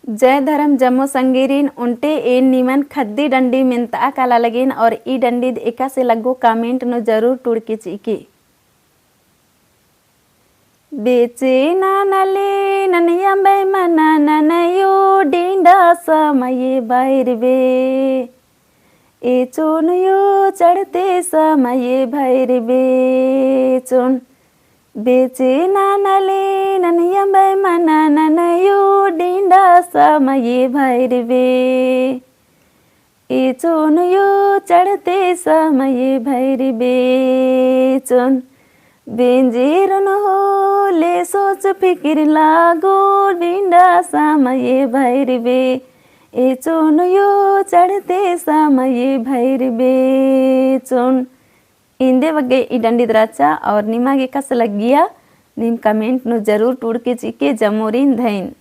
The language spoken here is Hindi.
जय धर्म जम्मो संगीरीन उन्टे एन निमन खद्दी डंडी मिनता काला लगीन और ई डंडी एका से लगो कमेंट नो जरूर टुड़की चीकी बेचे नानले ननिया बे मना ननयो डिंडा समय बाहर बे ए चोन यो चढ़ते समय भैर बे चोन बेचे नानले ननिया बे मना ननयो डिंडा समय भैर बे ए चोन यो चढ़ते समय भैर बे चोन बेंजीरन हो ले सोच फिकिर लागो डिंडा समय भैर बे ए चोन यो चढ़ते समय भैर बे चोन इंदे बग्गे ई डंडी द्राचा और निमागे कस लग गया निम कमेंट नु जरूर टूड़ के चीके जमोरीन धैन।